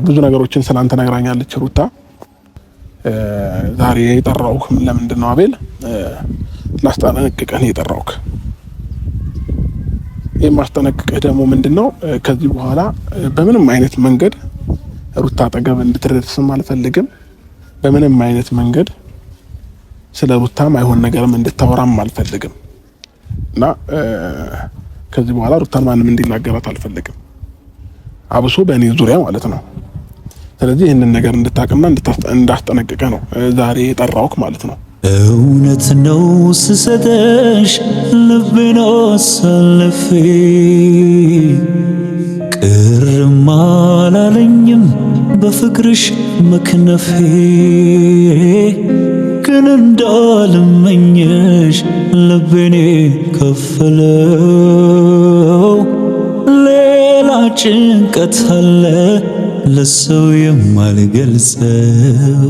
ብዙ ነገሮችን ስላንተ ነግራኛለች ሩታ። ዛሬ የጠራውክ ለምንድን ነው አቤል? ላስጠነቅቅህ ነው የጠራውክ። የማስጠነቅቅህ ደግሞ ምንድነው ከዚህ በኋላ በምንም አይነት መንገድ ሩታ አጠገብ እንድትደርስም አልፈልግም። በምንም አይነት መንገድ ስለ ሩታ ማይሆን ነገርም እንድታወራም አልፈልግም እና ከዚህ በኋላ ሩታን ማንም እንዲናገራት አልፈልግም፣ አብሶ በእኔ ዙሪያ ማለት ነው። ስለዚህ ይህንን ነገር እንድታቅና እንዳስጠነቅቀ ነው ዛሬ የጠራውክ ማለት ነው። እውነት ነው ስሰጠሽ ልቤን አሳልፌ ቅርም አላለኝም በፍቅርሽ መክነፌ፣ ግን እንዳልመኘሽ ልቤኔ ከፈለው። ሌላ ጭንቀት አለ ለሰው የማልገልጸው።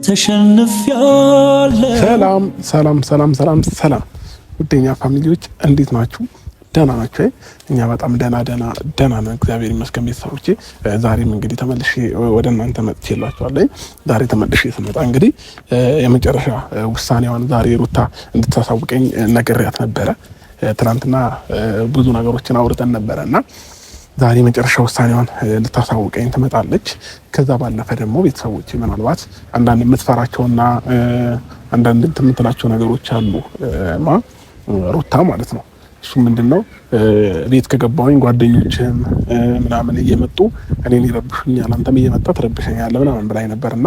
ተሸንፊያለሁ። ሰላም ሰላም ሰላም ሰላም ሰላም ውደኛ ፋሚሊዎች እንዴት ናችሁ? ደህና ናችሁ? እኛ በጣም ደህና ነን፣ እግዚአብሔር ይመስገን። ቤተሰቦቼ ዛሬም እንግዲህ ተመልሼ ወደ እናንተ መጥቼላችኋለሁ። ዛሬ ተመልሼ ስመጣ እንግዲህ የመጨረሻ ውሳኔዋን ዛሬ ሩታ እንድታሳውቀኝ ነግሬያት ነበረ። ትናንትና ብዙ ነገሮችን አውርተን ነበረና ዛሬ መጨረሻ ውሳኔዋን ልታሳውቀኝ ትመጣለች። ከዛ ባለፈ ደግሞ ቤተሰቦቼ ምናልባት አንዳንድ የምትፈራቸውና አንዳንድ የምትላቸው ነገሮች አሉ ሩታ ማለት ነው። እሱ ምንድነው ቤት ከገባሁኝ ጓደኞችም ምናምን እየመጡ እኔን ይረብሹኛል፣ አንተም እየመጣ ትረብሸኛለህ ምናምን ብላኝ ነበርና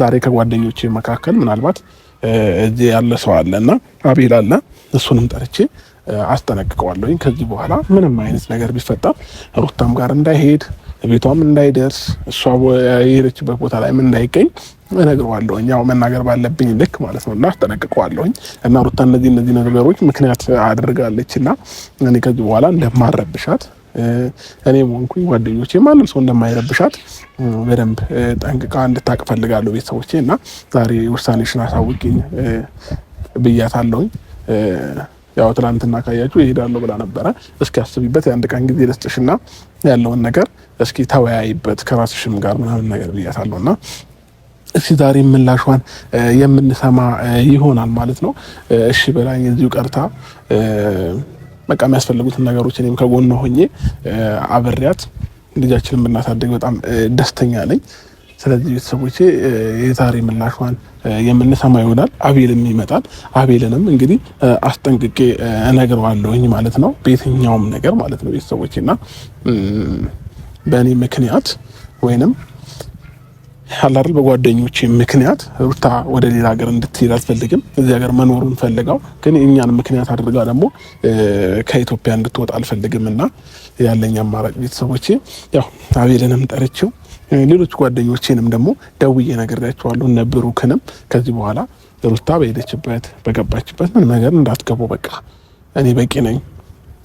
ዛሬ ከጓደኞቼ መካከል ምናልባት እዚህ ያለ ሰው አለና አቤል አለ፣ እሱንም ጠርቼ አስጠነቅቀዋለሁ። ከዚህ በኋላ ምንም አይነት ነገር ቢፈጠር ሩታም ጋር እንዳይሄድ፣ ቤቷም እንዳይደርስ፣ እሷ የሄደችበት ቦታ ላይ ምን እንዳይገኝ እነግረዋለሁ። ያው መናገር ባለብኝ ልክ ማለት ነውና አስጠነቅቀዋለሁ። እና ሩታ እነዚህ ነገሮች ምክንያት አድርጋለችና እኔ ከዚህ በኋላ እንደማረብሻት እኔም ሆንኩኝ ጓደኞቼ ማንም ሰው እንደማይረብሻት በደንብ ጠንቅቃ እንድታቅ ፈልጋለሁ ቤተሰቦቼ። እና ዛሬ ውሳኔሽን አሳውቂኝ ብያታለሁኝ። ያው ትናንትና ካያችሁ ይሄዳለሁ ብላ ነበረ። እስኪ አስቢበት፣ የአንድ ቀን ጊዜ ልስጥሽና ያለውን ነገር እስኪ ተወያይበት ከራስሽም ጋር ምናምን ነገር ብያታለሁና እስኪ ዛሬ ምላሿን የምንሰማ ይሆናል ማለት ነው። እሺ በላኝ እዚሁ ቀርታ በቃ የሚያስፈልጉትን ነገሮች እኔም ከጎኗ ሆኜ አብሬያት ልጃችንን ብናሳድግ በጣም ደስተኛ ነኝ። ስለዚህ ቤተሰቦቼ የዛሬ ምላሿን የምንሰማ ይሆናል። አቤልም ይመጣል። አቤልንም እንግዲህ አስጠንቅቄ እነግረዋለሁኝ ማለት ነው፣ በየትኛውም ነገር ማለት ነው ቤተሰቦቼና በእኔ ምክንያት ወይንም አላርል በጓደኞቼ ምክንያት ሩታ ወደ ሌላ ሀገር እንድትሄድ አልፈልግም። እዚህ ሀገር መኖሩን ፈልጋው ግን እኛን ምክንያት አድርጋ ደግሞ ከኢትዮጵያ እንድትወጣ አልፈልግምና ያለኝ አማራጭ ቤተሰቦቼ ያው አቤልንም ጠርቼው ሌሎች ጓደኞቼንም ደግሞ ደውዬ ነግሬያቸዋለሁ። እነ ብሩክንም ከዚህ በኋላ ሩታ በሄደችበት በገባችበት ምን ነገር እንዳትገቡ፣ በቃ እኔ በቂ ነኝ።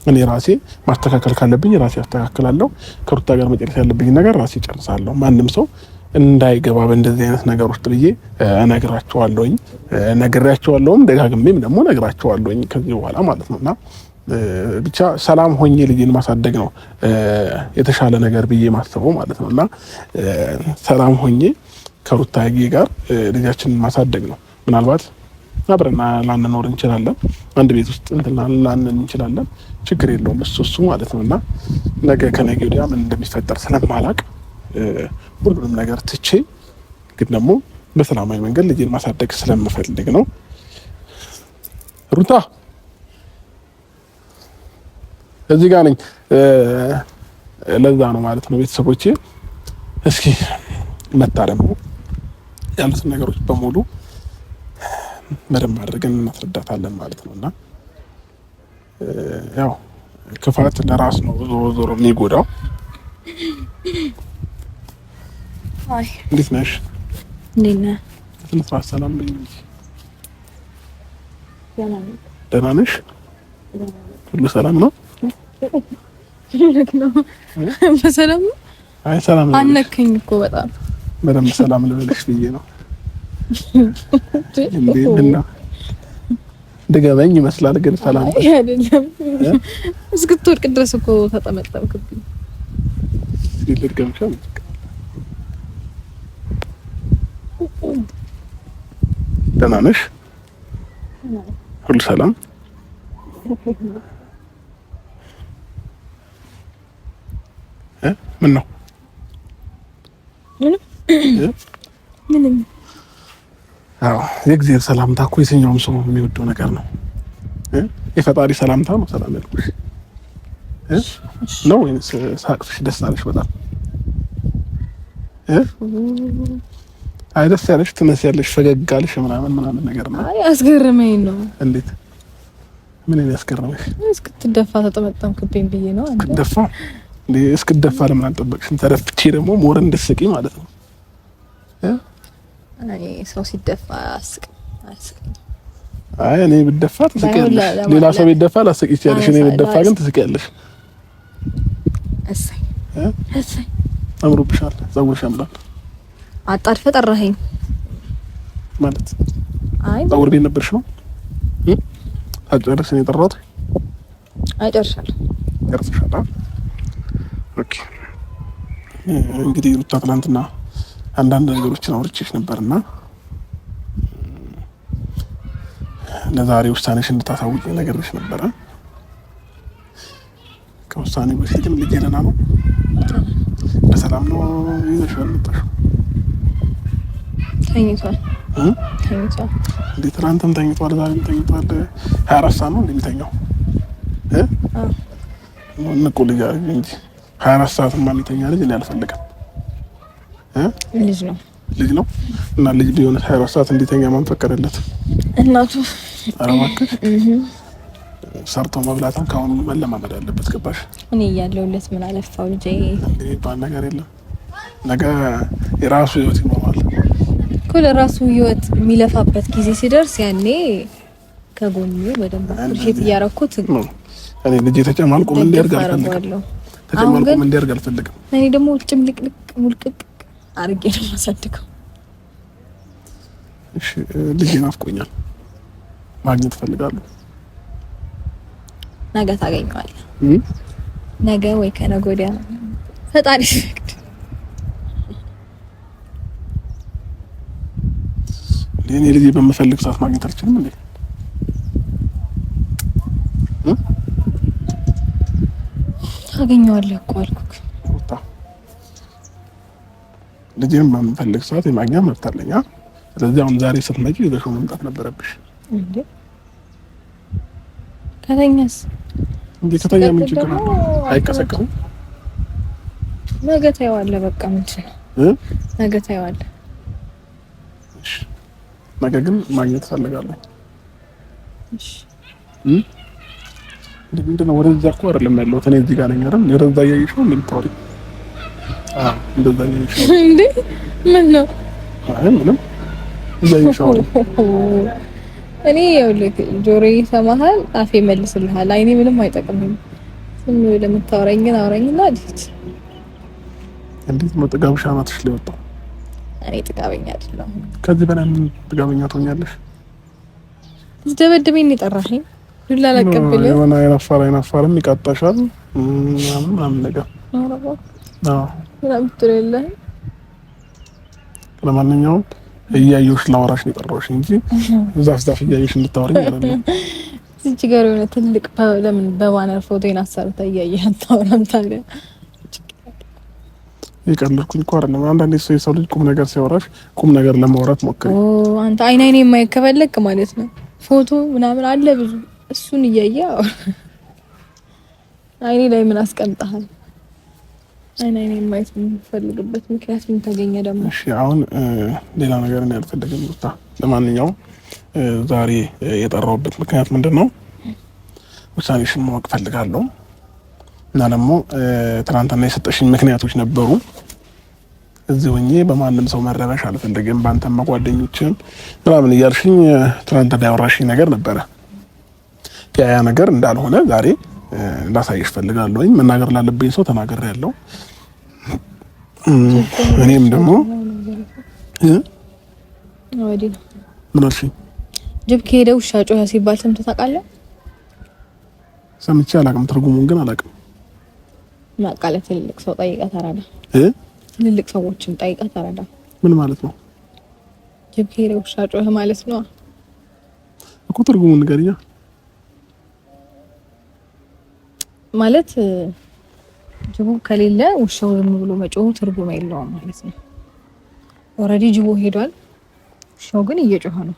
እኔ ራሴ ማስተካከል ካለብኝ ራሴ አስተካክላለሁ። ከሩታ ጋር መጨረስ ያለብኝ ነገር ራሴ ጨርሳለሁ። ማንም ሰው እንዳይገባ በእንደዚህ አይነት ነገር ውስጥ ብዬ እነግራቸዋለሁኝ። ነግሬያቸዋለሁም ደጋግሜም ደግሞ እነግራቸዋለሁኝ ከዚህ በኋላ ማለት ነውና ብቻ ሰላም ሆኜ ልጅን ማሳደግ ነው የተሻለ ነገር ብዬ ማስበው ማለት ነውና ሰላም ሆኜ ከሩታዬ ጋር ልጃችንን ማሳደግ ነው። ምናልባት አብረን ላንኖር እንችላለን፣ አንድ ቤት ውስጥ ላንን እንችላለን፣ ችግር የለውም እሱ ማለት ነውና ነገ ከነገ ወዲያ ምን እንደሚፈጠር ስለማላቅ ሁሉንም ነገር ትቼ ግን ደግሞ በሰላማዊ መንገድ ልጅን ማሳደግ ስለምፈልግ ነው። ሩታ እዚህ ጋር ነኝ። ለዛ ነው ማለት ነው ቤተሰቦቼ። እስኪ መጣ ደግሞ ያሉትን ነገሮች በሙሉ በደንብ አድርገን እናስረዳታለን ማለት ነውና ያው ክፋት ለራስ ነው ዞሮ የሚጎዳው። አይ እንዴት ነሽ? እንዴት ነህ? ሰላም ነኝ። ደህና ነሽ? ሁሉ ሰላም ነው? በሰላም ነው? አይ ሰላም ነው። አነከኝ እኮ በጣም በደንብ ሰላም ልበልሽ ብዬ ነው። እንዴ ድገበኝ ይመስላል ግን ሰላም አይደለም። እስክትወድቅ ድረስ እኮ ተጠመጠምክብኝ። ልድገምሽ? ደህና ነሽ? ሁሉ ሰላም? ምን ነው? ምንም። አዎ የእግዚአብሔር ሰላምታ እኮ የትኛውም ሰው የሚወደው ነገር ነው። የፈጣሪ ሰላምታ ነው ሰላም ያልኩሽ ነው ወይስ ሳቅፍሽ ደስ አለሽ በጣም? አይ ደስ ያለሽ ትመስያለሽ፣ ፈገግ አለሽ ምናምን ነገር ነው። አይ አስገረመኝ ነው። እንዴት? ምን ነው ያስገረመሽ? እስክትደፋ ተጠመጠምክብኝ ብዬ ነው። እስክትደፋ እንዴ? እስክትደፋ ለምን አልጠበቅሽም? ተደፍቼ ደግሞ ሞር እንድትስቂ ማለት ነው። አይ ሰው ሲደፋ አስቅ። አይ እኔ ብደፋ ትስቂያለሽ፣ ሌላ ሰው ቢደፋ ላስቂ ይችላልሽ። እኔ ብደፋ ግን ትስቂያለሽ። እሰይ እሰይ አምሮብሻል፣ ፀጉርሽ ያምራል። አጣድፈ ጠራኸኝ ማለት አይ ፀጉር ቤት ነበርሽ ነው? አጨረስን የጠራሁት? አይ ጨርሻለሁ። ጨርሰሻል? ኦኬ። እንግዲህ ሩታ ትናንትና አንዳንድ ነገሮችን አውርቼሽ ነበርና ለዛሬ ውሳኔሽ እንድታሳውቂ ነገርሽ ነበረ። ከውሳኔው በፊት ግን ልጄ ደህና ነው? በሰላም ነው ይዘሽ ያልመጣሽው? ተኝቷል። እንዴ ትናንትም ተኝቷል፣ ዛሬም ተኝቷል። 24 ሰዓት ነው እንደሚተኛው? ንቁ ልጅ እንጂ 24 ሰዓት ማን ይተኛ? ልጅ እኔ አልፈልግም። ልጅ ነው እና ልጅ ቢሆን 24 ሰዓት እንዲተኛ ማን ፈቀደለት? እናቱ። ኧረ እባክሽ ሰርቶ መብላትን ከአሁኑ መለማመድ አለበት። ገባሽ? እኔ እያለሁለት ምን አለፋው ልጄ የሚባል ነገር የለም። ነገ የራሱ ህይወት ይኖራል እኮ። ለራሱ ህይወት የሚለፋበት ጊዜ ሲደርስ ያኔ ከጎኑ በደንብ ፍርሽት እያረኩት እኔ ልጄ ተጨማልቆ ምን እንዲያርግ አልፈልግም። ተጨማልቆ ምን እንዲያርግ አልፈልግም። እኔ ደግሞ ጭምልቅልቅ ሙልቅቅ አርጌ ነው ማሳድገው። እሺ ልጄ ናፍቆኛል፣ ማግኘት እፈልጋለሁ። ነገ ታገኘዋለህ። ነገ ወይ ከነገ ወዲያ ፈጣሪ ሲፈቅድ። እኔ ልጄ በምፈልግ ሰዓት ማግኘት አልችልም እንዴ? ታገኘዋለህ እኮ አልኩህ። ልጄን በምፈልግ ሰዓት የማግኛ መብት አለኝ። ስለዚህ አሁን ዛሬ ስትመጪ ይዘሽው መምጣት ነበረብሽ እንዴ? ከተኛስ? እንዴ ከተኛ ምን ችግር አለ? አይቀሰቀስም። ነገ ታየዋለህ። በቃ ምንድን ነው ነገ ታየዋለህ። እሺ ነገ ግን ማግኘት ፈልጋለሁ። እሺ ምንድን ነው? ወደዛ እኮ አይደለም ያለሁት እኔ እዚህ ጋር ነኝ አይደል? ወደዛ እያየሽ ነው የምታወሪው? እንደዛ እያየሽ ነው እንዴ? ምን ነው? አይ ምንም እያየሽ ነው። እኔ ይኸውልህ ጆሮዬ ይሰማሃል፣ አፌ መልስልሃል። አይኔ ምንም አይጠቅምም። ዝም ብለህ የምታወራኝ ግን አውራኝና ልጅ እንዴት ነው ጥጋብሽ አናትሽ ላይ ወጣው? እኔ ጥጋበኛ አይደለሁም። ከዚህ በላይ ምን ጥጋበኛ ትሆኛለሽ? ዝደበድበኝ የጠራኸኝ ዱላ ላቀብል የሆነ አይናፋርም ይቃጣሻል ምናምን ነገር። አዎ ምናምን ትላለህ። ለማንኛውም እያየሁሽ ላወራሽ ነው የጠራሁሽ እንጂ ዛፍ እያየሁሽ እንድታወሪኝ አይደለም። እዚህ ጋር የሆነ ትልቅ ለምን በባነር ፎቶዬን አሰርታ እያየህ አታወራም ታዲያ? የቀለድኩኝ እኮ አይደለም። አንዳንዴ የሰው ልጅ ቁም ነገር ሲያወራሽ ቁም ነገር ለማውራት ሞክሪ። አንተ አይኔ የማይከፈለክ ማለት ነው። ፎቶ ምናምን አለ ብዙ፣ እሱን እያየህ አይኔ ላይ ምን አስቀምጠሃል? አይኔ የማየት የምፈልግበት ምክንያት ምን ተገኘ ደግሞ? እሺ አሁን ሌላ ነገር ነው ያልፈለግም ቦታ። ለማንኛውም ዛሬ የጠራሁበት ምክንያት ምንድን ነው? ውሳኔሽን ማወቅ ፈልጋለሁ እና ደግሞ ትናንትና የሰጠሽኝ ምክንያቶች ነበሩ። እዚህ ሆኜ በማንም ሰው መረበሽ አልፈልግም፣ በአንተም ጓደኞችም ምናምን እያልሽኝ ትናንትና ያወራሽኝ ነገር ነበረ። ያ ነገር እንዳልሆነ ዛሬ ላሳይሽ ፈልጋለሁ። መናገር ላለብኝ ሰው ተናግሬያለሁ። እኔም ደግሞ ምን አልሽኝ? ጅብ ከሄደ ውሻ ጮኸ ሲባል ሰምተህ ታውቃለህ? ሰምቼ አላውቅም፣ ትርጉሙን ግን አላውቅም። ማቃለት ትልልቅ ሰው ጠይቀህ ተረዳ። ትልልቅ ሰዎችን ጠይቀህ ተረዳ። ምን ማለት ነው? ጅብ ከሄደ ውሻ ጮኸ ማለት ነው እኮ ትርጉሙን ንገሪኛ። ማለት ጅቡ ከሌለ ውሻው ዝም ብሎ መጮሁ ትርጉም የለውም ማለት ነው። ኦልሬዲ ጅቡ ሄዷል፣ ውሻው ግን እየጮኸ ነው።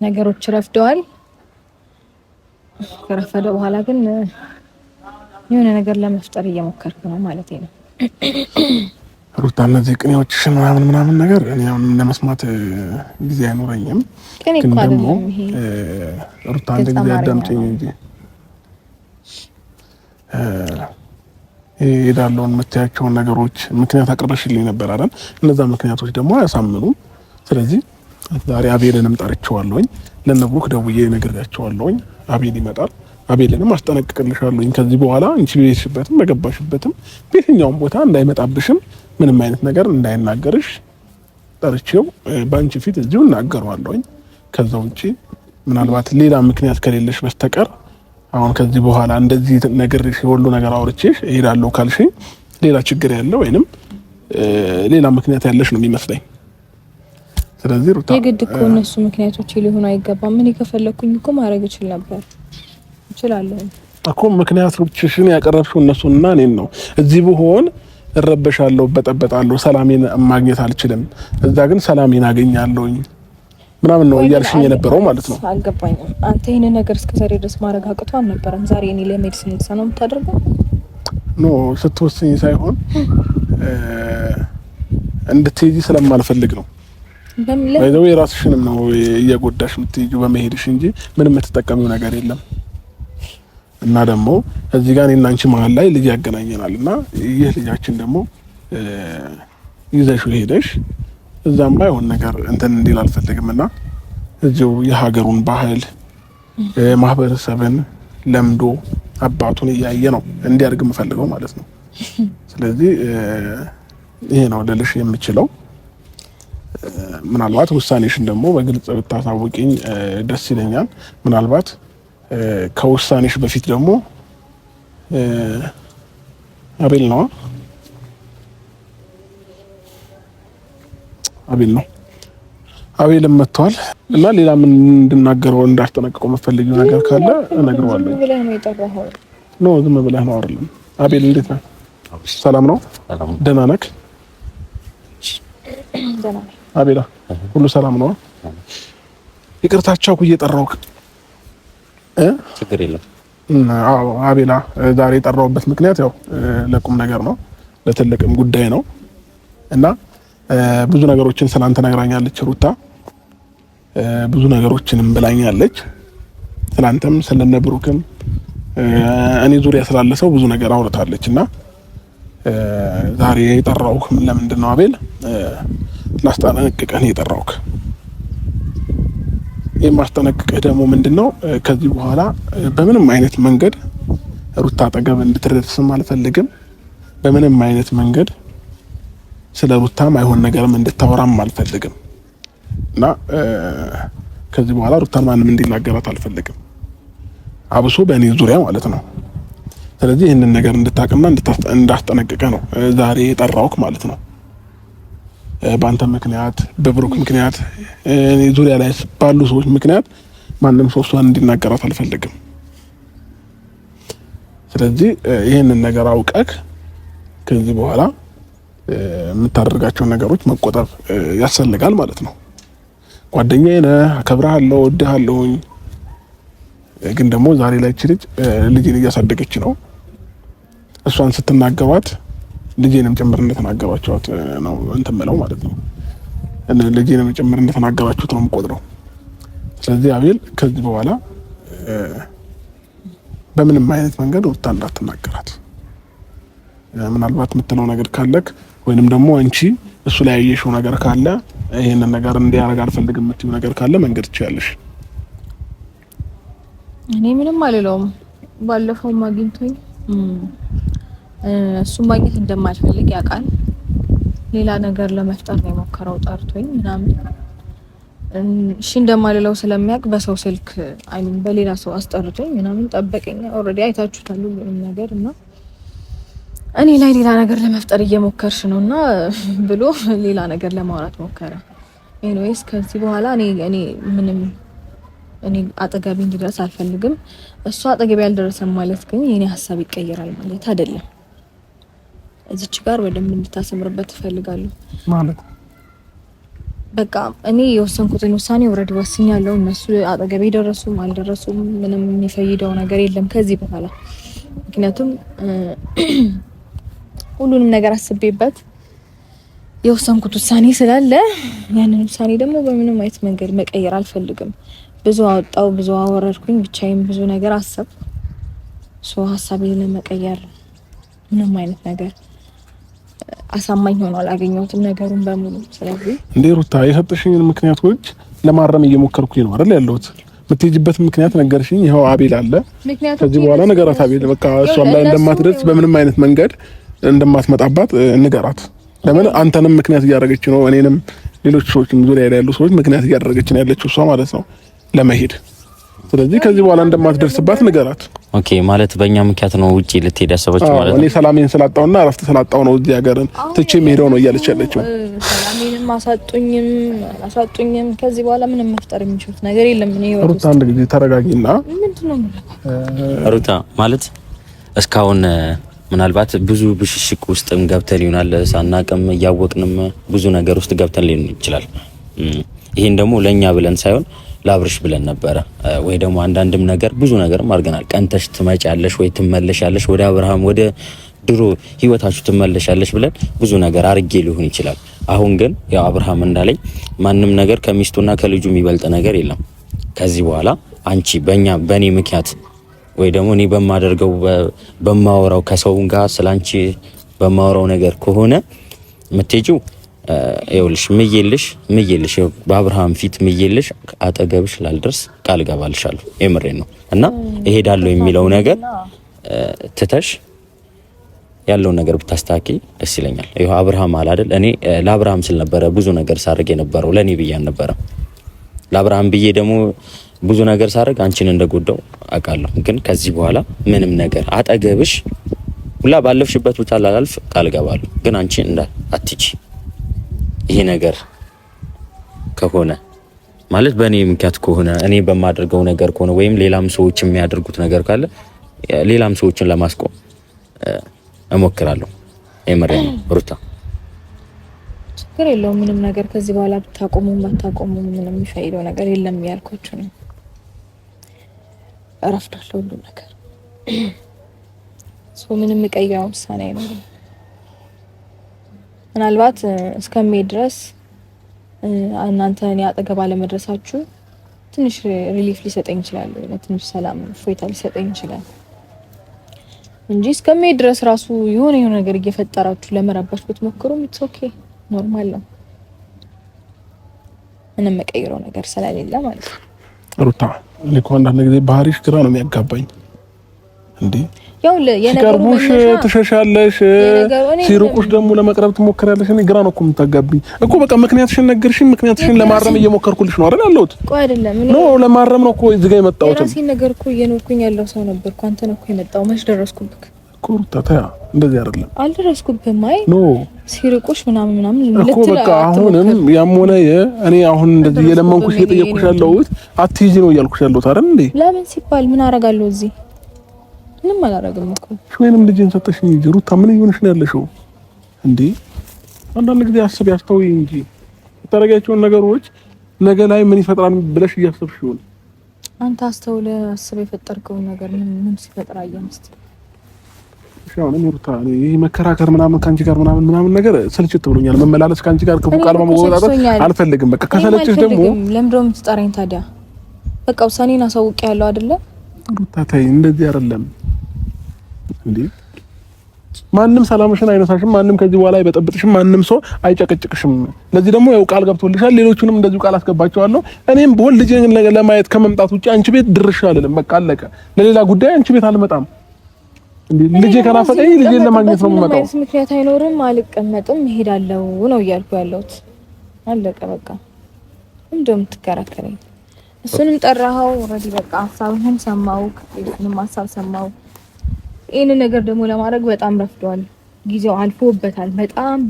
ነገሮች ረፍደዋል። ከረፈደ በኋላ ግን የሆነ ነገር ለመፍጠር እየሞከርኩ ነው ማለት ነው። ሩታ እነዚህ ቅኔዎችሽን ምናምን ነገር እኔ አሁን ለመስማት ጊዜ አይኖረኝም። ግን ደግሞ ሩታ አንድ ጊዜ አዳምጪኝ እንጂ ሄዳለውን የምታያቸውን ነገሮች ምክንያት አቅርበሽልኝ ነበር አይደል? እነዛ ምክንያቶች ደግሞ አያሳምኑም። ስለዚህ ዛሬ አቤልንም ጠርቼዋለሁኝ፣ ለነብሩክ ደውዬ ነግሬያቸዋለሁኝ። አቤል ይመጣል። አቤልንም አስጠነቅቅልሻለሁኝ። ከዚህ በኋላ አንቺ ቤትሽበትም በገባሽበትም በየትኛውም ቦታ እንዳይመጣብሽም ምንም አይነት ነገር እንዳይናገርሽ ጠርቼው በአንቺ ፊት እዚሁ እናገረዋለሁኝ። ከዛ ውጪ ምናልባት ሌላ ምክንያት ከሌለሽ በስተቀር አሁን ከዚህ በኋላ እንደዚህ ነገርሽ ሁሉ ነገር አውርቼሽ እሄዳለሁ ካልሽኝ ሌላ ችግር ያለው ወይንም ሌላ ምክንያት ያለሽ ነው የሚመስለኝ። ስለዚህ ሩታ የግድ እኮ እነሱ ምክንያቶች ሊሆኑ አይገባም። ምን ከፈለኩኝ እኮ ማድረግ እችላለሁ እኮ ምክንያቶችሽን ያቀረብሽው እነሱና እኔን ነው። እዚህ ብሆን እረበሻለሁ፣ በጠበጣለሁ፣ ሰላሜን ማግኘት አልችልም። እዛ ግን ሰላሜን አገኛለሁኝ ምናምን ነው እያልሽኝ የነበረው ማለት ነው። አልገባኝም። አንተ ይሄንን ነገር እስከዛሬ ድረስ ማድረግ አቅቶ አልነበረም። ዛሬ እኔ ለሜዲሲን ነው የምታደርገው? ኖ ስትወስኝ ሳይሆን እንድትሄጂ ስለማልፈልግ ነው። ለምን የራስሽንም ነው እየጎዳሽ የምትሄጂው በመሄድሽ እንጂ ምንም የምትጠቀሚው ነገር የለም። እና ደግሞ እዚህ ጋር እኔና አንቺ መሀል ላይ ልጅ ያገናኘናል እና ይህ ልጃችን ደግሞ ይዘሽው ሄደሽ እዛም ባይሆን ነገር እንትን እንዲል አልፈልግም እና እዚሁ የሀገሩን ባህል ማህበረሰብን ለምዶ አባቱን እያየ ነው እንዲያድግ የምፈልገው ማለት ነው። ስለዚህ ይሄ ነው ልልሽ የምችለው። ምናልባት ውሳኔሽን ደግሞ በግልጽ ብታሳውቂኝ ደስ ይለኛል። ምናልባት ከውሳኔሽ በፊት ደግሞ አቤል ነው አቤልም መጥቷል እና ሌላ ምን እንድናገረው እንዳስጠነቅቀው መፈልጊው ነገር ካለ እነግረዋለሁ። ኖ ዝም ብለህ ነው አይደለም። አቤል እንዴት ነህ? ሰላም ነው? ደህና ነህ? አቤላ ሁሉ ሰላም ነው? ይቅርታቸው እየጠራሁህ ችግር የለም። አዎ አቤላ ዛሬ የጠራሁበት ምክንያት ያው ለቁም ነገር ነው፣ ለትልቅም ጉዳይ ነው እና ብዙ ነገሮችን ስላንተ ነግራኛለች ሩታ። ብዙ ነገሮችንም ብላኛለች ስላንተም ስለነብሩክም እኔ ዙሪያ ስላለ ሰው ብዙ ነገር አውርታለች እና ዛሬ የጠራሁህ ለምንድን ነው አቤል? ላስጠነቅቅህ ነው የጠራሁህ። የማስጠነቅቅህ ደግሞ ምንድነው ከዚህ በኋላ በምንም አይነት መንገድ ሩታ አጠገብ እንድትደርስም አልፈልግም። በምንም አይነት መንገድ ስለ ሩታ ማይሆን ነገርም እንድታወራም አልፈልግም እና ከዚህ በኋላ ሩታን ማንም እንዲናገራት አልፈልግም፣ አብሶ በእኔ ዙሪያ ማለት ነው። ስለዚህ ይህንን ነገር እንድታቅና እንዳስጠነቅቅህ ነው ዛሬ የጠራሁህ ማለት ነው። በአንተ ምክንያት በብሩክ ምክንያት እኔ ዙሪያ ላይ ባሉ ሰዎች ምክንያት ማንም ሰው እሷን እንዲናገራት አልፈልግም። ስለዚህ ይህንን ነገር አውቀህ ከዚህ በኋላ የምታደርጋቸው ነገሮች መቆጠብ ያስፈልጋል ማለት ነው። ጓደኛዬ ነህ፣ አከብርሃለሁ፣ እወድሃለሁኝ። ግን ደግሞ ዛሬ ላይ ልጅን እያሳደገች ነው። እሷን ስትናገሯት ልጄንም ጭምር እንደተናገራችኋት ነው እንትን የምለው ማለት ነው። ልጄንም ጭምር እንደተናገራችሁት ነው የምቆጥረው። ስለዚህ አቤል ከዚህ በኋላ በምንም አይነት መንገድ ሩታ እንዳትናገራት። ምናልባት የምትለው ነገር ካለክ ወይንም ደግሞ አንቺ እሱ ላይ ያየሽው ነገር ካለ ይሄንን ነገር እንዲያረግ አልፈልግም የምትይው ነገር ካለ መንገድ ትችያለሽ። እኔ ምንም አልለውም። ባለፈው አግኝቶኝ እሱ ማግኘት እንደማልፈልግ ያውቃል። ሌላ ነገር ለመፍጠር ነው የሞከረው ጠርቶኝ ምናምን። እሺ እንደማልለው ስለሚያውቅ በሰው ስልክ አይሚን በሌላ ሰው አስጠርቶኝ ምናምን ጠበቀኝ። ኦልሬዲ አይታችሁታል ሁሉንም ነገር እና እኔ ላይ ሌላ ነገር ለመፍጠር እየሞከርሽ ነውና ብሎ ሌላ ነገር ለማውራት ሞከረ። ኤኒዌይስ ከዚህ በኋላ እኔ ምንም አጠገቤ እንዲደርስ አልፈልግም። እሷ አጠገቤ ያልደረሰም ማለት ግን የኔ ሀሳብ ይቀየራል ማለት አይደለም። እዚች ጋር በደንብ እንድታሰምርበት እፈልጋለሁ ማለት በቃ እኔ የወሰንኩትን ውሳኔ ኦልሬዲ ወስኛለሁ። እነሱ አጠገቤ ደረሱም አልደረሱም ምንም የሚፈይደው ነገር የለም ከዚህ በኋላ። ምክንያቱም ሁሉንም ነገር አስቤበት የወሰንኩት ውሳኔ ስላለ ያንን ውሳኔ ደግሞ በምንም አይነት መንገድ መቀየር አልፈልግም። ብዙ አወጣው ብዙ አወረድኩኝ ብቻዬን ብዙ ነገር አሰብኩ። ሀሳቤን ለመቀየር ምንም አይነት ነገር አሳማኝ ሆኖ አላገኘሁትም ነገሩን በሙሉ። ስለዚህ እንዴ ሩታ የሰጠሽኝን ምክንያቶች ለማረም እየሞከርኩኝ ነው አይደል ያለሁት። የምትሄጂበት ምክንያት ነገርሽኝ። ይኸው አቤል አለ። ከዚህ በኋላ ነገራት አቤል በቃ እሷም ላይ እንደማትደርስ በምንም አይነት መንገድ እንደማትመጣባት ንገራት። ለምን አንተንም ምክንያት እያደረገች ነው፣ እኔንም ሌሎች ሰዎችም ዙሪያ ላይ ያሉ ሰዎች ምክንያት እያደረገች ነው ያለችው እሷ ማለት ነው ለመሄድ። ስለዚህ ከዚህ በኋላ እንደማትደርስባት ንገራት። ኦኬ ማለት በእኛ ምክንያት ነው ውጪ ልትሄድ ያሰበችው ማለት ነው። እኔ ሰላሜን ስላጣውና እረፍት ስላጣው ነው እዚህ ሀገርን ትቼ የምሄደው ነው እያለች ያለችው። ሰላሜንም አሳጡኝም ከዚህ በኋላ ምንም መፍጠር የሚችሉት ነገር የለም። እኔ ሩታ አንድ ጊዜ ተረጋጊና። ምንድነው ሩታ ማለት እስካሁን ምናልባት ብዙ ብሽሽቅ ውስጥም ገብተን ይሆናል ሳናቅም እያወቅንም ብዙ ነገር ውስጥ ገብተን ሊሆን ይችላል። ይሄን ደግሞ ለኛ ብለን ሳይሆን ላብርሽ ብለን ነበረ ወይ ደግሞ አንዳንድም ነገር ብዙ ነገርም አድርገናል። ቀንተሽ ትመጫለሽ ወይ ትመለሻለሽ ወደ አብርሃም ወደ ድሮ ህይወታችሁ ትመለሻለሽ ብለን ብዙ ነገር አርጌ ሊሆን ይችላል። አሁን ግን ያው አብርሃም እንዳለኝ ማንም ነገር ከሚስቱና ከልጁ የሚበልጥ ነገር የለም። ከዚህ በኋላ አንቺ በእኔ ምክንያት ወይ ደግሞ እኔ በማደርገው በማወራው ከሰው ጋር ስላንቺ በማወራው ነገር ከሆነ የምትሄጂው ይኸውልሽ ምዬልሽ በአብርሃም ፊት ምዬልሽ አጠገብሽ ላልደርስ ቃል ገባልሻለሁ። የምሬን ነው እና እሄዳለሁ የሚለው ነገር ትተሽ ያለውን ነገር ብታስተካኪ ደስ ይለኛል። ይሄ አብርሃም አለ አይደል? እኔ ለአብርሃም ስል ነበረ ብዙ ነገር ሳርግ የነበረው ለኔ ብዬ አልነበረም። ለአብርሃም ብዬ ደግሞ ብዙ ነገር ሳርግ አንቺን እንደጎዳው አውቃለሁ። ግን ከዚህ በኋላ ምንም ነገር አጠገብሽ ሁላ ባለፍሽበት ብቻ ላላልፍ ቃል ገባለሁ። ግን አንቺ አትጪ ይሄ ነገር ከሆነ ማለት በእኔ ምክንያት ከሆነ እኔ በማደርገው ነገር ከሆነ ወይም ሌላም ሰዎች የሚያደርጉት ነገር ካለ ሌላም ሰዎችን ለማስቆም እሞክራለሁ። የምሬን ነው ሩታ። ችግር የለውም ምንም ነገር ከዚህ በኋላ ብታቆሙም ባታቆሙም ምንም የሚፈይደው ነገር የለም ያልኳችሁ ነው። አረፍዳለሁ ሁሉ ነገር ምንም ቀያው ውሳኔ አይኖርም። ምናልባት እስከሚሄድ ድረስ እናንተ እኔ አጠገብ አለመድረሳችሁ ትንሽ ሪሊፍ ሊሰጠኝ ይችላል፣ ትንሽ ሰላም እፎይታ ሊሰጠኝ ይችላል እንጂ እስከሚሄድ ድረስ ራሱ የሆነ ነገር እየፈጠራችሁ ለመረባሽ ብትሞክሩም ኢትስ ኦኬ ኖርማል ነው። ምንም መቀየረው ነገር ስለሌለ ማለት ነው። ሩታ እኮ አንዳንድ ጊዜ ባህሪሽ ግራ ነው የሚያጋባኝ እንዴ። ያው ሲቀርቡሽ ትሸሻለሽ፣ ሲርቁሽ ደግሞ ለመቅረብ ትሞክራለሽ። እኔ ግራ ነው እኮ የምታጋቢኝ እኮ። በቃ ምክንያትሽን ነገርሽኝ፣ ምክንያትሽን ለማረም እየሞከርኩልሽ ነው አይደል ያለሁት? ቆይ አይደለም ኖ ለማረም ነው እኮ እዚህ ጋር የመጣሁት። የራሴን ነገር እኮ እየኖርኩኝ ያለው ሰው ነበርኩ። አንተ ነው እኮ የመጣው። መች ደረስኩብክ እኮ ሩታ። ታያ እንደዚህ አይደለም። አልደረስኩብህም። አይ ኖ ሲርቁሽ ምናምን እኮ በቃ አሁንም ያም ሆነ እኔ አሁን እንደዚህ የለመንኩሽ እየጠየቅኩሽ ያለሁት አትይጂ ነው እያልኩሽ ያለሁት አይደል እንዴ? ለምን ሲባል ምን አደርጋለሁ እዚህ? ምንም አላደርግም እኮ። ወይንም ልጅን ሰጠሽኝ እንጂ ሩታ ምን እየሆንሽ ነው ያለሽው እንዴ? አንዳንድ ጊዜ አስብ ያስተውይ እንጂ የምታደርጊያቸውን ነገሮች ነገ ላይ ምን ይፈጥራል ብለሽ እያሰብሽ ይሆን? አንተ አስተውለ አስብ የፈጠርከው ነገር ምን ሲፈጥር አየምስት ሻው ነው ሩታ። ይሄ መከራከር ምናምን ካንቺ ጋር ምናምን ነገር ስልችት ብሎኛል። መመላለስ ካንቺ ጋር ክፉ ቃል ማወጣጣት አልፈልግም። በቃ ከሰለችሽ ደግሞ ለምንድነው የምትጠራኝ ታዲያ? በቃ ውሳኔን አሳውቄያለሁ አይደለ? ሩታ ተይ፣ እንደዚህ አይደለም እንዴ። ማንም ሰላምሽን አይነሳሽም፣ ማንም ከዚህ በኋላ አይበጠብጥሽም፣ ማንም ሰው አይጨቅጭቅሽም። ለዚህ ደግሞ ያው ቃል ገብቶልሻል። ሌሎቹንም እንደዚሁ ቃል አስገባቸዋለሁ። እኔም በወል ልጄን ለማየት ከመምጣት ውጪ አንቺ ቤት ድርሽ አልልም። በቃ አለቀ። ለሌላ ጉዳይ አንቺ ቤት አልመጣም። እንዴ ልጄ ከናፈቀኝ ልጄን ለማግኘት ነው የምመጣው። ምክንያት አይኖርም፣ አልቀመጥም፣ እሄዳለሁ ነው እያልኩ ያለሁት። አለቀ በቃ። እንደውም ትከራከረኝ እሱንም ጠራኸው ኦልሬዲ በቃ ሀሳብህን ሰማው፣ እሱንም ሀሳብ ሰማው። ይሄን ነገር ደግሞ ለማድረግ በጣም ረፍዷል። ጊዜው አልፎበታል፣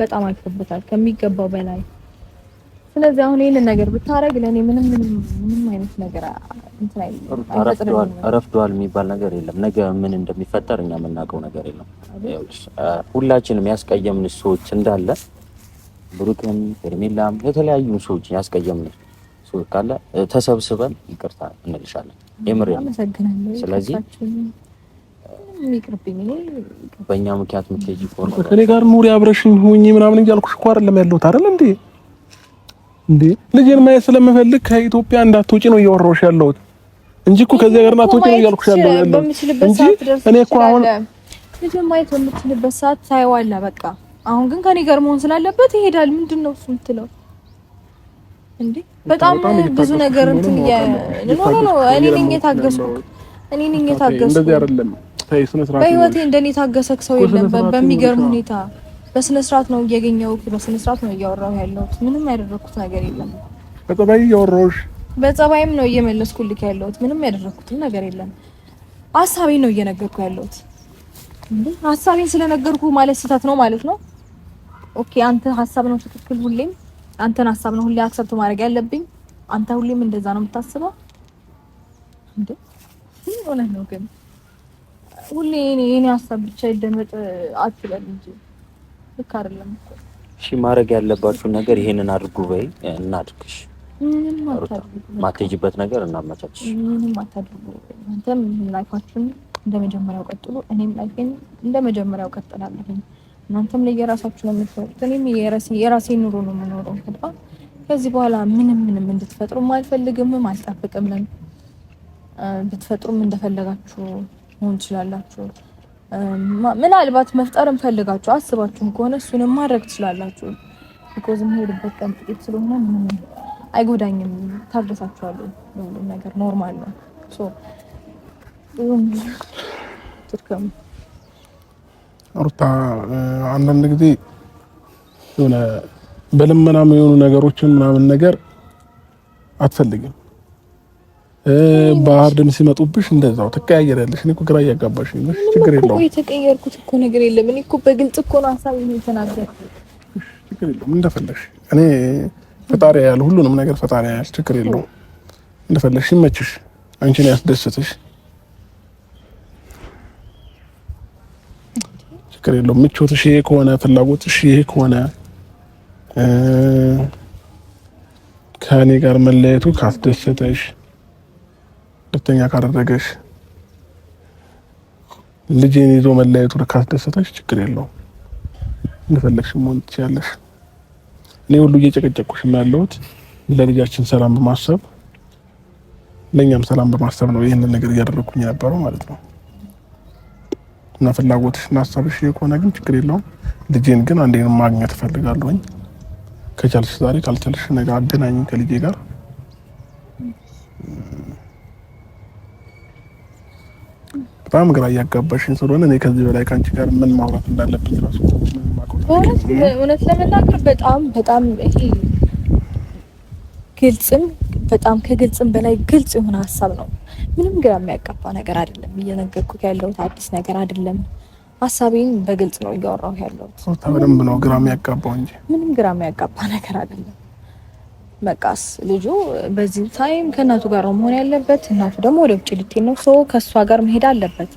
በጣም አልፎበታል ከሚገባው በላይ። ስለዚህ አሁን ይሄንን ነገር ብታረግ ለኔ ምንም አይነት ነገር እንትን አይደለም። ረፍዷል የሚባል ነገር የለም። ነገ ምን እንደሚፈጠር እኛ የምናውቀው ነገር የለም። ሁላችንም ያስቀየምን ሰዎች እንዳለ ብሩክም ሄርሜላም የተለያዩ ሰዎች ያስቀየምን ሰዎች ካለ ተሰብስበን ይቅርታ እንልሻለን። የምር ስለዚህ በእኛ ምክንያት ምትሄጂ ከሆነ ከኔ ጋር ኑሪ አብረሽኝ ሁኚ ምናምን እያልኩሽ እኮ አይደለም ያለሁት አይደል እንዴ ልጄን ማየት ስለምፈልግ ከኢትዮጵያ እንዳትወጪ ነው እያወራሁሽ ያለሁት እንጂ እኮ ከዚህ ሀገር እንዳትወጪ ነው እያልኩሽ ያለሁት እንጂ እኔ እኮ አሁን ልጄን ማየት በምትችልበት ሰዓት ታይዋለህ በቃ። አሁን ግን ከኔ ጋር መሆን ስላለበት ይሄዳል። ምንድነው እሱ የምትለው እንዴ? በጣም ብዙ ነገር እንትን እኔ ነኝ የታገስኩት እንደዚህ አይደለም። በህይወቴ እንደኔ ታገሰክ ሰው የለም። በሚገርም ሁኔታ በስነ ስርዓት ነው እያገኘሁት፣ በስነ ስርዓት ነው እያወራሁ ያለሁት። ምንም ያደረኩት ነገር የለም። በጸባይ እያወራሁሽ፣ በጸባይም ነው እየመለስኩልክ ያለሁት። ምንም ያደረኩት ነገር የለም። ሀሳቤን ነው እየነገርኩ ያለሁት። እንዴ ሀሳቤን ስለነገርኩ ማለት ስህተት ነው ማለት ነው? ኦኬ አንተ ሀሳብ ነው ትክክል። ሁሌም አንተን ሀሳብ ነው ሁሌ አክሰፕት ማድረግ ያለብኝ። አንተ ሁሌም እንደዛ ነው የምታስበው እንዴ? ምን ሆነህ ነው ግን? ሁሌ እኔ ሀሳብ ብቻ ይደመጥ አትበል እንጂ ልክ አይደለም እኮ። እሺ ማድረግ ያለባችሁ ነገር ይሄንን አድርጉ በይ እናድርግሽ። ማትሄጂበት ነገር እናመቻች። ምንም አታድርጉ። አንተም ላይፋችሁን እንደመጀመሪያው ቀጥሉ፣ እኔም ላይፌን እንደመጀመሪያው ቀጥላለሁ። እናንተም ለየራሳችሁ ነው የምትኖሩት፣ እኔም የራሴን ኑሮ ነው የምኖረው። ከዚህ በኋላ ምንም እንድትፈጥሩም አልፈልግም፣ አልጠብቅም። ብትፈጥሩም እንደፈለጋችሁ መሆን ትችላላችሁ። ምናልባት መፍጠርም ፈልጋችሁ አስባችሁም ከሆነ እሱንም ማድረግ ትችላላችሁ። ቢኮዝ የምሄድበት ቀን ጥቂት ስለሆነ ምንም አይጎዳኝም። ታገሳችኋለሁ። ሁሉም ነገር ኖርማል ነው። ሶ ትርከም ሩታ አንዳንድ ጊዜ የሆነ በልመናም የሆኑ ነገሮችን ምናምን ነገር አትፈልግም። ባህርድም ሲመጡብሽ እንደዛው ትቀያየራለሽ። እኔ እኮ ግራ እያጋባሽኝ ነው። ችግር የለውም። የተቀየርኩት እኮ ነገር የለም። እኔ እኮ በግልጽ እኮ ነው ሀሳቤን የተናገርኩት። ችግር የለውም። እንደፈለግሽ እኔ ፈጣሪ ያያል፣ ሁሉንም ነገር ፈጣሪ ያያል። ችግር የለውም። እንደፈለግሽ ይመችሽ፣ አንቺን ያስደስትሽ። ችግር የለውም። ምቾትሽ ይሄ ከሆነ ፍላጎትሽ ይሄ ከሆነ ከእኔ ጋር መለየቱ ካስደሰተሽ ደስተኛ ካደረገሽ ልጄን ይዞ መለየቱ ካስደሰተሽ ችግር የለውም። እንደፈለግሽ መሆን ትችያለሽ። እኔ ሁሉ እየጨቀጨቅኩሽ ያለሁት ለልጃችን ሰላም በማሰብ ለኛም ሰላም በማሰብ ነው ይሄንን ነገር እያደረኩኝ የነበረው ማለት ነው። እና ፍላጎትሽ እና ሀሳብሽ ከሆነ ግን ችግር የለውም። ልጄን ግን አንዴን ማግኘት እፈልጋለሁኝ። ከቻልሽ ዛሬ ካልቻልሽ ነገ አገናኝ ከልጄ ጋር። በጣም ግራ እያጋባሽኝ ስለሆነ እኔ ከዚህ በላይ ካንቺ ጋር ምን ማውራት እንዳለብኝ ራሱ እውነት ለመናገር በጣም ይሄ ግልጽም በጣም ከግልጽም በላይ ግልጽ የሆነ ሀሳብ ነው። ምንም ግራ የሚያጋባ ነገር አይደለም። እየነገርኩት ያለሁት አዲስ ነገር አይደለም። ሀሳቤን በግልጽ ነው እያወራሁ ያለሁት። በደንብ ነው ግራ የሚያጋባው እንጂ ምንም ግራ የሚያጋባ ነገር አይደለም። በቃስ ልጁ በዚህ ታይም ከእናቱ ጋር ነው መሆን ያለበት። እናቱ ደግሞ ወደ ውጭ ልትሄድ ነው። ሰው ከሷ ጋር መሄድ አለበት።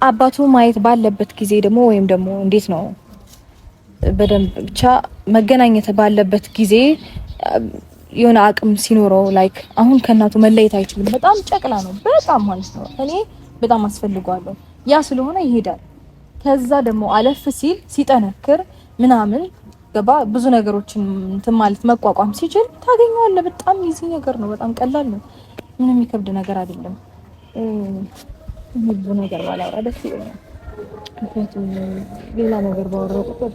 አባቱ ማየት ባለበት ጊዜ ደግሞ ወይም ደግሞ እንዴት ነው በደንብ ብቻ መገናኘት ባለበት ጊዜ የሆነ አቅም ሲኖረው ላይክ አሁን ከእናቱ መለየት አይችልም። በጣም ጨቅላ ነው በጣም ማለት ነው። እኔ በጣም አስፈልጓለሁ። ያ ስለሆነ ይሄዳል። ከዛ ደግሞ አለፍ ሲል ሲጠነክር ምናምን ገባ ብዙ ነገሮችን እንትን ማለት መቋቋም ሲችል ታገኘዋለህ። በጣም ኢዚ ነገር ነው። በጣም ቀላል ነው። ምንም የሚከብድ ነገር አይደለም። ብዙ ነገር ባላወራ ደስ ይለኛል። ምክንያቱም ሌላ ነገር ባወራሁ ቁጥር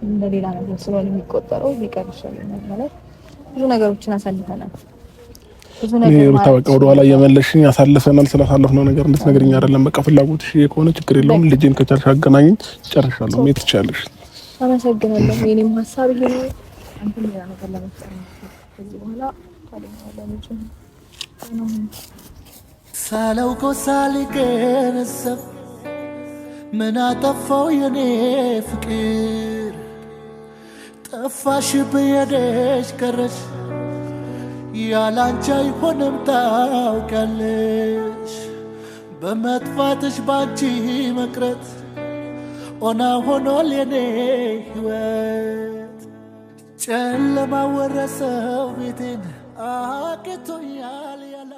እንደ ሌላ ነገር ስለሆነ የሚቆጠረው ሊቀር ይችላል ማለት ብዙ ነገሮችን አሳልፈናል። ብዙ ነገር ሩታ በቃ ወደ ኋላ እየመለስሽኝ አሳልፈናል። ስላሳለፍነው ነገር እንድትነግሪኝ አይደለም። በቃ ፍላጎትሽ ከሆነ ችግር የለውም። ልጄን ከቻልሽ አገናኝኝ። ጨርሻለሁ። ሜት ትችያለሽ። አመሰግናለሁ። የኔም ሀሳብ ይሄ ነው። አንተ ሌላ ነገር ለመፍጠር ነው። ከዚህ በኋላ ታዲያ ሳላውቀው ሳልገነዘብ ምን አጠፋው የኔ ፍቅር ጠፋሽ በየደሽ ቀረሽ ያላንቺ አይሆንም ታውቂያለሽ በመጥፋትሽ ባንቺ መቅረት ኦና ሆኗል የኔ ሕይወት ጨለማ ወረሰው ቤቴን አቅቶኛል ያላ